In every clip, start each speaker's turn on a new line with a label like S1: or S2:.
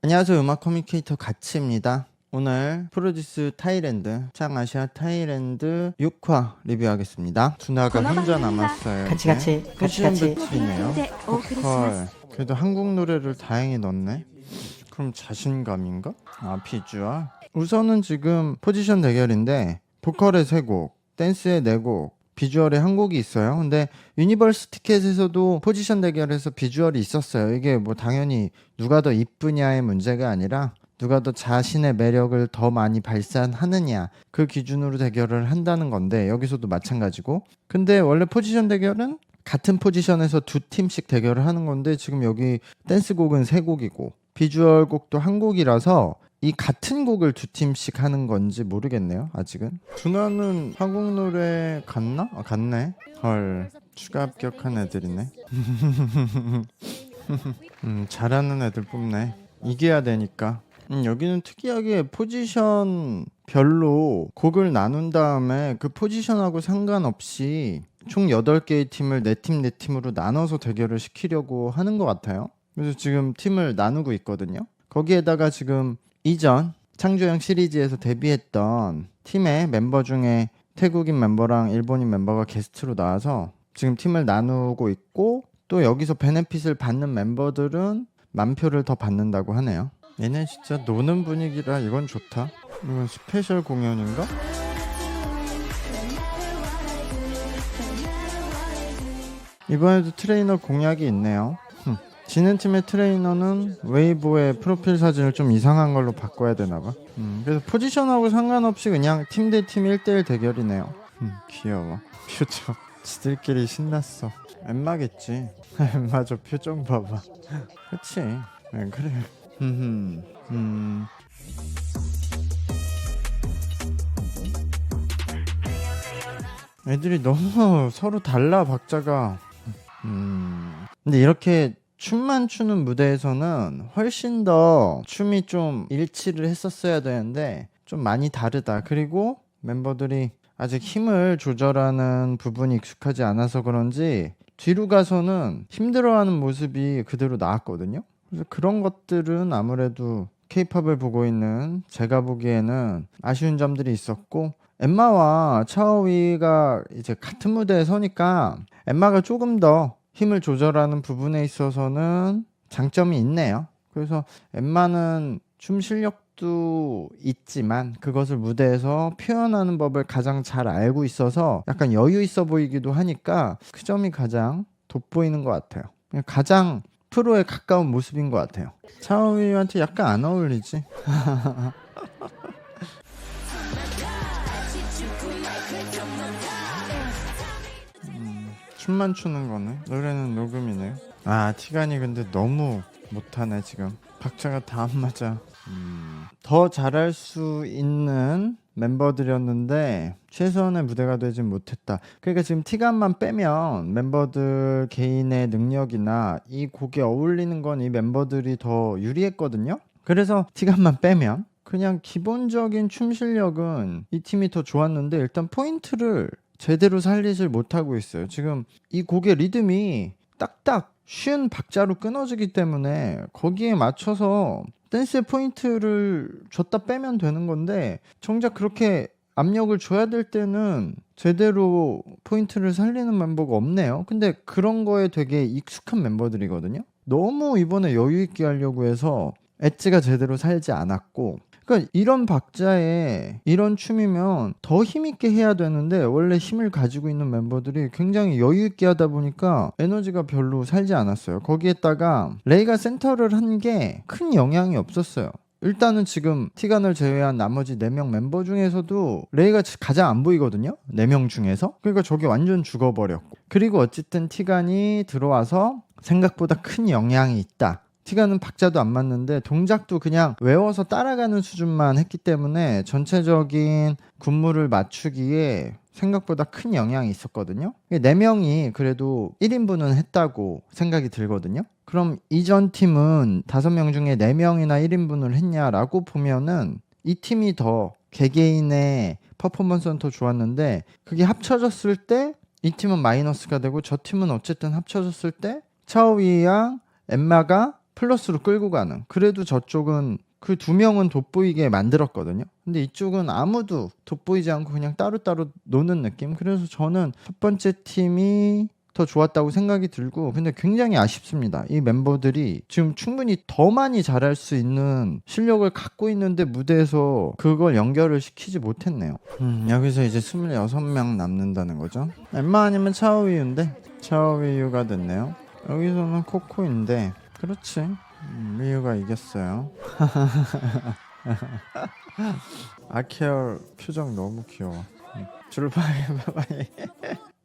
S1: 안녕하세요. 음악 커뮤니케이터 가치입니다. 오늘 프로듀스 타이랜드 창아시아 타이랜드 6화 리뷰하겠습니다. 준하가 혼자 남았어요.
S2: 같이
S1: 포지션 배틀이네요. 보컬. 그래도 한국 노래를 다행히 넣네. 그럼 자신감인가? 비주얼. 우선은 지금 포지션 대결인데 보컬의 3곡, 댄스의 4곡, 비주얼에 한 곡이 있어요. 근데 유니버스 티켓에서도 포지션 대결에서 비주얼이 있었어요. 이게 뭐 당연히 누가 더 이쁘냐의 문제가 아니라 누가 더 자신의 매력을 더 많이 발산하느냐 그 기준으로 대결을 한다는 건데 여기서도 마찬가지고. 근데 원래 포지션 대결은 같은 포지션에서 2팀씩 대결을 하는 건데 지금 여기 댄스곡은 3곡이고 비주얼 곡도 한 곡이라서 이 같은 곡을 2팀씩 하는 건지 모르겠네요. 아직은. 준하는 한국 노래 갔나? 갔네. 헐, 추가 합격한 애들이네. 잘하는 애들 뽑네. 이겨야 되니까. 여기는 특이하게 포지션 별로 곡을 나눈 다음에 그 포지션하고 상관없이 총 8개의 팀을 4팀 4팀으로 나눠서 대결을 시키려고 하는 것 같아요. 그래서 지금 팀을 나누고 있거든요. 거기에다가 지금 이전 창조형 시리즈에서 데뷔했던 팀의 멤버 중에 태국인 멤버랑 일본인 멤버가 게스트로 나와서 지금 팀을 나누고 있고, 또 여기서 베네핏을 받는 멤버들은 만표를 더 받는다고 하네요. 얘네 진짜 노는 분위기라 이건 좋다. 이건 스페셜 공연인가? 이번에도 트레이너 공약이 있네요. 지는 팀의 트레이너는 웨이보의 프로필 사진을 좀 이상한 걸로 바꿔야 되나봐. 그래서 포지션하고 상관없이 그냥 팀 대 팀 1대1 대결이네요. 귀여워. 표정 지들끼리 신났어. 엠마겠지. 엠마 저 표정 봐봐. 그치? 그래. 애들이 너무 서로 달라 박자가. 근데 이렇게 춤만 추는 무대에서는 훨씬 더 춤이 좀 일치를 했었어야 되는데 좀 많이 다르다. 그리고 멤버들이 아직 힘을 조절하는 부분이 익숙하지 않아서 그런지 뒤로 가서는 힘들어하는 모습이 그대로 나왔거든요. 그래서 그런 것들은 아무래도 케이팝을 보고 있는 제가 보기에는 아쉬운 점들이 있었고, 엠마와 차오위가 이제 같은 무대에 서니까 엠마가 조금 더 힘을 조절하는 부분에 있어서는 장점이 있네요. 그래서 엠마는 춤 실력도 있지만 그것을 무대에서 표현하는 법을 가장 잘 알고 있어서 약간 여유 있어 보이기도 하니까 그 점이 가장 돋보이는 것 같아요. 가장 프로에 가까운 모습인 것 같아요. 차오위한테 약간 안 어울리지? 춤만 추는 거네. 노래는 녹음이네. 티간이 근데 너무 못하네 지금. 박자가 다 안 맞아. 더 잘할 수 있는 멤버들이었는데 최선의 무대가 되진 못했다. 그러니까 지금 티간만 빼면 멤버들 개인의 능력이나 이 곡에 어울리는 건 이 멤버들이 더 유리했거든요. 그래서 티간만 빼면 그냥 기본적인 춤 실력은 이 팀이 더 좋았는데 일단 포인트를 제대로 살리질 못하고 있어요. 지금 이 곡의 리듬이 딱딱 쉬운 박자로 끊어지기 때문에 거기에 맞춰서 댄스의 포인트를 줬다 빼면 되는 건데 정작 그렇게 압력을 줘야 될 때는 제대로 포인트를 살리는 멤버가 없네요. 근데 그런 거에 되게 익숙한 멤버들이거든요. 너무 이번에 여유 있게 하려고 해서 엣지가 제대로 살지 않았고, 그러니까 이런 박자에 이런 춤이면 더 힘있게 해야 되는데 원래 힘을 가지고 있는 멤버들이 굉장히 여유있게 하다 보니까 에너지가 별로 살지 않았어요. 거기에다가 레이가 센터를 한 게 큰 영향이 없었어요. 일단은 지금 티간을 제외한 나머지 4명 멤버 중에서도 레이가 가장 안 보이거든요. 4명 중에서. 그러니까 저게 완전 죽어버렸고, 그리고 어쨌든 티간이 들어와서 생각보다 큰 영향이 있다. 티간은 박자도 안 맞는데 동작도 그냥 외워서 따라가는 수준만 했기 때문에 전체적인 군무를 맞추기에 생각보다 큰 영향이 있었거든요. 4명이 그래도 1인분은 했다고 생각이 들거든요. 그럼 이전 팀은 5명 중에 4명이나 1인분을 했냐라고 보면은 이 팀이 더 개개인의 퍼포먼스는 더 좋았는데 그게 합쳐졌을 때 이 팀은 마이너스가 되고 저 팀은 어쨌든 합쳐졌을 때 차오위랑 엠마가 플러스로 끌고 가는. 그래도 저쪽은 그 두 명은 돋보이게 만들었거든요. 근데 이쪽은 아무도 돋보이지 않고 그냥 따로따로 노는 느낌. 그래서 저는 첫 번째 팀이 더 좋았다고 생각이 들고, 근데 굉장히 아쉽습니다. 이 멤버들이 지금 충분히 더 많이 잘할 수 있는 실력을 갖고 있는데 무대에서 그걸 연결을 시키지 못했네요. 여기서 이제 26명 남는다는 거죠. 엠마 아니면 차오위유인데 차오위유가 됐네요. 여기서는 코코인데 그렇지, 위유가 이겼어요. 아케어 표정 너무 귀여워. 줄파이.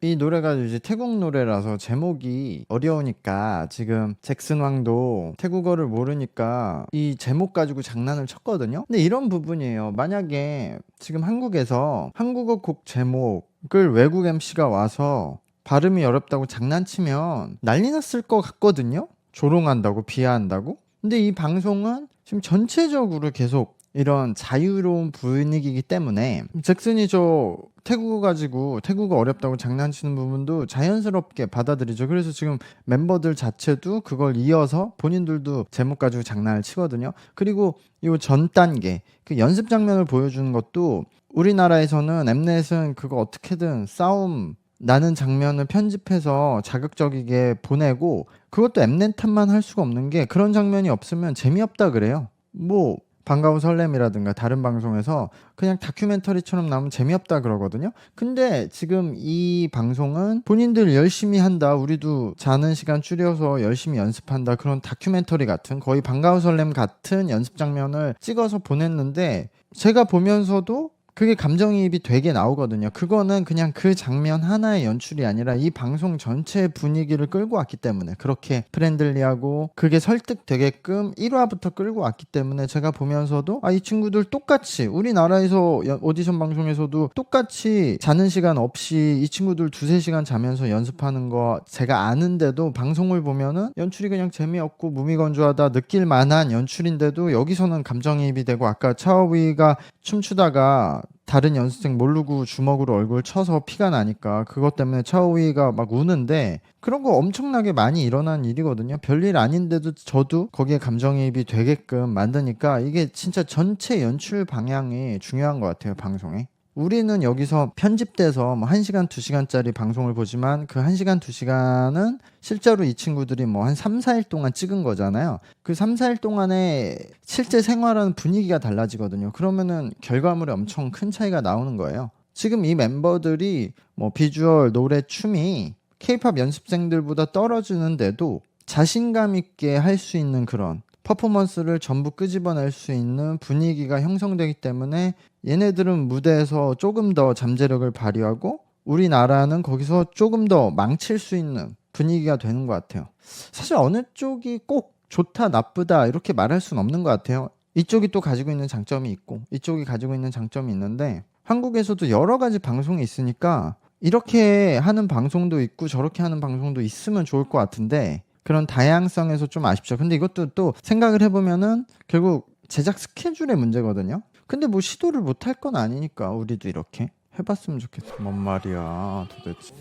S1: 이 노래가 이제 태국 노래라서 제목이 어려우니까 지금 잭슨 왕도 태국어를 모르니까 이 제목 가지고 장난을 쳤거든요. 근데 이런 부분이에요. 만약에 지금 한국에서 한국어 곡 제목을 외국 MC가 와서 발음이 어렵다고 장난치면 난리 났을 것 같거든요. 조롱한다고, 비하한다고. 근데 이 방송은 지금 전체적으로 계속 이런 자유로운 분위기이기 때문에 잭슨이 저 태국어 가지고 태국어 어렵다고 장난치는 부분도 자연스럽게 받아들이죠. 그래서 지금 멤버들 자체도 그걸 이어서 본인들도 제목 가지고 장난을 치거든요. 그리고 이 전 단계 그 연습 장면을 보여주는 것도 우리나라에서는 엠넷은 그거 어떻게든 싸움 나는 장면을 편집해서 자극적이게 보내고, 그것도 엠넷 탓만 할 수가 없는 게 그런 장면이 없으면 재미없다 그래요. 뭐 반가운 설렘이라든가 다른 방송에서 그냥 다큐멘터리처럼 나오면 재미없다 그러거든요. 근데 지금 이 방송은 본인들 열심히 한다, 우리도 자는 시간 줄여서 열심히 연습한다, 그런 다큐멘터리 같은, 거의 반가운 설렘 같은 연습 장면을 찍어서 보냈는데 제가 보면서도 그게 감정이입이 되게 나오거든요. 그거는 그냥 그 장면 하나의 연출이 아니라 이 방송 전체의 분위기를 끌고 왔기 때문에, 그렇게 프렌들리하고 그게 설득되게끔 1화부터 끌고 왔기 때문에 제가 보면서도 이 친구들 똑같이 우리나라에서 오디션 방송에서도 똑같이 자는 시간 없이 이 친구들 2-3시간 자면서 연습하는 거 제가 아는데도 방송을 보면은 연출이 그냥 재미없고 무미건조하다 느낄 만한 연출인데도 여기서는 감정이입이 되고, 아까 차오위가 춤추다가 다른 연습생 모르고 주먹으로 얼굴 쳐서 피가 나니까 그것 때문에 차오위가 막 우는데, 그런 거 엄청나게 많이 일어난 일이거든요. 별일 아닌데도 저도 거기에 감정이입이 되게끔 만드니까 이게 진짜 전체 연출 방향이 중요한 것 같아요, 방송에. 우리는 여기서 편집돼서 뭐 1시간 2시간짜리 방송을 보지만 그 1시간 2시간은 실제로 이 친구들이 뭐 한 3-4일 동안 찍은 거잖아요. 그 3-4일 동안에 실제 생활하는 분위기가 달라지거든요. 그러면은 결과물에 엄청 큰 차이가 나오는 거예요. 지금 이 멤버들이 뭐 비주얼, 노래, 춤이 K-팝 연습생들보다 떨어지는데도 자신감 있게 할 수 있는 그런 퍼포먼스를 전부 끄집어낼 수 있는 분위기가 형성되기 때문에 얘네들은 무대에서 조금 더 잠재력을 발휘하고 우리나라는 거기서 조금 더 망칠 수 있는 분위기가 되는 것 같아요. 사실 어느 쪽이 꼭 좋다 나쁘다 이렇게 말할 수는 없는 것 같아요. 이쪽이 또 가지고 있는 장점이 있고 이쪽이 가지고 있는 장점이 있는데, 한국에서도 여러 가지 방송이 있으니까 이렇게 하는 방송도 있고 저렇게 하는 방송도 있으면 좋을 것 같은데, 그런 다양성에서 좀 아쉽죠. 근데 이것도 또 생각을 해보면은 결국 제작 스케줄의 문제거든요. 근데 뭐 시도를 못할 건 아니니까 우리도 이렇게 해봤으면 좋겠어. 뭔 말이야 도대체.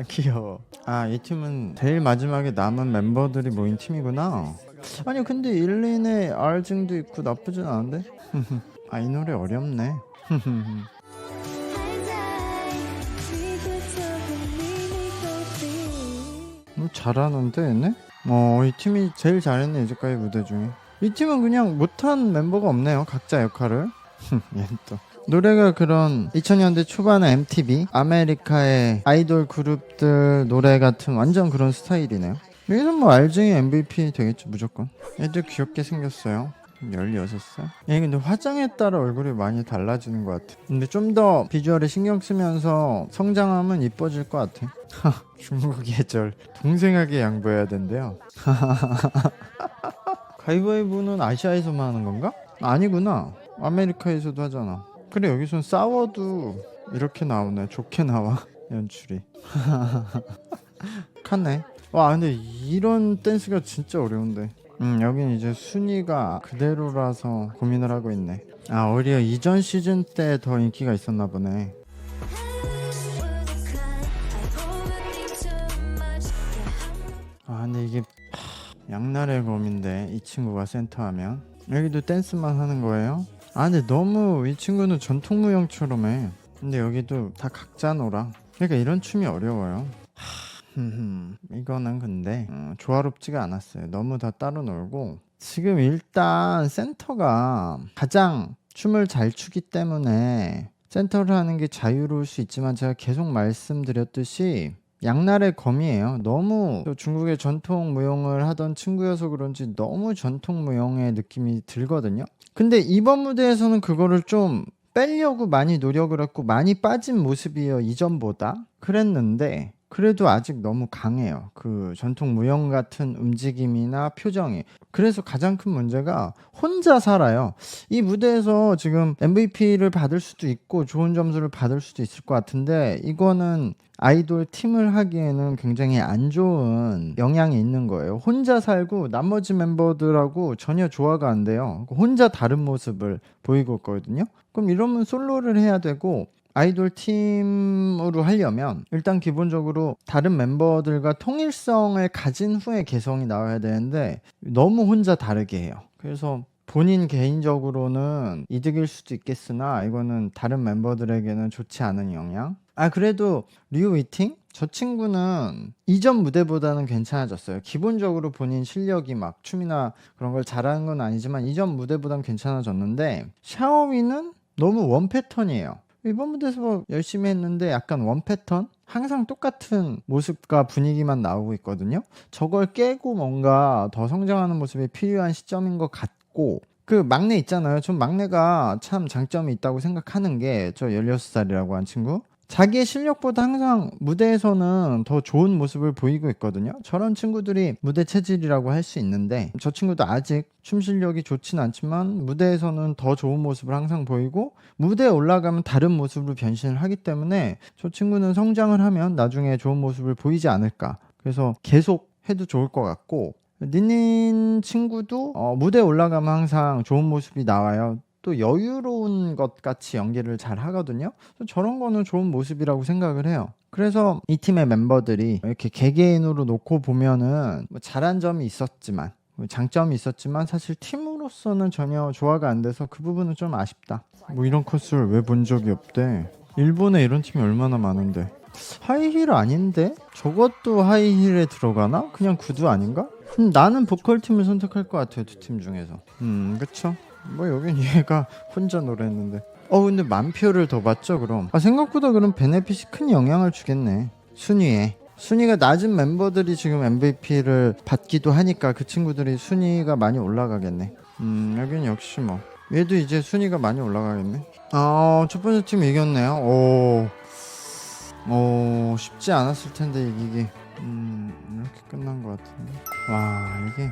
S1: 귀여워. 이 팀은 제일 마지막에 남은 멤버들이 모인 팀이구나. 아니 근데 일린의 R증도 있고 나쁘진 않은데. 이 노래 어렵네. 잘하는데 얘네? 이 팀이 제일 잘했네 이제까지 무대 중에. 이 팀은 그냥 못한 멤버가 없네요, 각자 역할을. 얘는 또 노래가 그런 2000년대 초반의 MTV 아메리카의 아이돌 그룹들 노래 같은 완전 그런 스타일이네요. 여기서 뭐 알증이 MVP 되겠죠 무조건. 애들 귀엽게 생겼어요. 16살? 얘 근데 화장에 따라 얼굴이 많이 달라지는 것 같아. 근데 좀 더 비주얼에 신경 쓰면서 성장하면 이뻐질 것 같아. 중국 예절 동생에게 양보해야 된대요. 가위바위보는 아시아에서만 하는 건가? 아니구나, 아메리카에서도 하잖아. 그래, 여기선 싸워도 이렇게 나오네. 좋게 나와 연출이. 칸네. 와 근데 이런 댄스가 진짜 어려운데. 여긴 이제 순위가 그대로라서 고민을 하고 있네. 오히려 이전 시즌 때 더 인기가 있었나 보네. 근데 이게 양날의 검인데 이 친구가 센터하면 여기도 댄스만 하는 거예요? 아 근데 너무 이 친구는 전통무용처럼 해. 근데 여기도 다 각자노라. 그러니까 이런 춤이 어려워요. 이거는 근데 조화롭지가 않았어요. 너무 다 따로 놀고 지금 일단 센터가 가장 춤을 잘 추기 때문에 센터를 하는 게 자유로울 수 있지만 제가 계속 말씀드렸듯이 양날의 검이에요. 너무 또 중국의 전통 무용을 하던 친구여서 그런지 너무 전통 무용의 느낌이 들거든요. 근데 이번 무대에서는 그거를 좀 빼려고 많이 노력을 했고 많이 빠진 모습이에요. 이전보다. 그랬는데 그래도 아직 너무 강해요. 그 전통 무용 같은 움직임이나 표정이. 그래서 가장 큰 문제가 혼자 살아요. 이 무대에서 지금 MVP를 받을 수도 있고 좋은 점수를 받을 수도 있을 것 같은데 이거는 아이돌 팀을 하기에는 굉장히 안 좋은 영향이 있는 거예요. 혼자 살고 나머지 멤버들하고 전혀 조화가 안 돼요. 혼자 다른 모습을 보이고 있거든요. 그럼 이러면 솔로를 해야 되고 아이돌 팀으로 하려면 일단 기본적으로 다른 멤버들과 통일성을 가진 후에 개성이 나와야 되는데 너무 혼자 다르게 해요. 그래서 본인 개인적으로는 이득일 수도 있겠으나 이거는 다른 멤버들에게는 좋지 않은 영향. 아 그래도 류 위팅? 저 친구는 이전 무대보다는 괜찮아졌어요. 기본적으로 본인 실력이 막 춤이나 그런 걸 잘하는 건 아니지만 이전 무대보다는 괜찮아졌는데 샤오미는 너무 원 패턴이에요. 이번 무대에서 뭐 열심히 했는데 약간 원 패턴? 항상 똑같은 모습과 분위기만 나오고 있거든요. 저걸 깨고 뭔가 더 성장하는 모습이 필요한 시점인 것 같고 그 막내 있잖아요. 전 막내가 참 장점이 있다고 생각하는 게 저 16살이라고 한 친구 자기의 실력보다 항상 무대에서는 더 좋은 모습을 보이고 있거든요. 저런 친구들이 무대 체질이라고 할 수 있는데 저 친구도 아직 춤 실력이 좋진 않지만 무대에서는 더 좋은 모습을 항상 보이고 무대에 올라가면 다른 모습으로 변신을 하기 때문에 저 친구는 성장을 하면 나중에 좋은 모습을 보이지 않을까. 그래서 계속 해도 좋을 것 같고 닌닌 친구도 무대에 올라가면 항상 좋은 모습이 나와요. 또 여유로운 것 같이 연기를 잘 하거든요. 저런 거는 좋은 모습이라고 생각을 해요. 그래서 이 팀의 멤버들이 이렇게 개개인으로 놓고 보면은 뭐 잘한 점이 있었지만 장점이 있었지만 사실 팀으로서는 전혀 조화가 안 돼서 그 부분은 좀 아쉽다. 뭐 이런 코스를 왜 본 적이 없대. 일본에 이런 팀이 얼마나 많은데. 하이힐 아닌데? 저것도 하이힐에 들어가나? 그냥 구두 아닌가? 나는 보컬팀을 선택할 것 같아요. 두 팀 중에서. 그쵸? 뭐 여긴 얘가 혼자 노래했는데 근데 만 표를 더 받죠 그럼. 생각보다 그럼 베네핏이 큰 영향을 주겠네. 순위가 낮은 멤버들이 지금 MVP를 받기도 하니까 그 친구들이 순위가 많이 올라가겠네. 여긴 역시 뭐 얘도 이제 순위가 많이 올라가겠네. 첫 번째 팀 이겼네요. 쉽지 않았을 텐데 이기기. 이렇게 끝난 것 같은데. 와 이게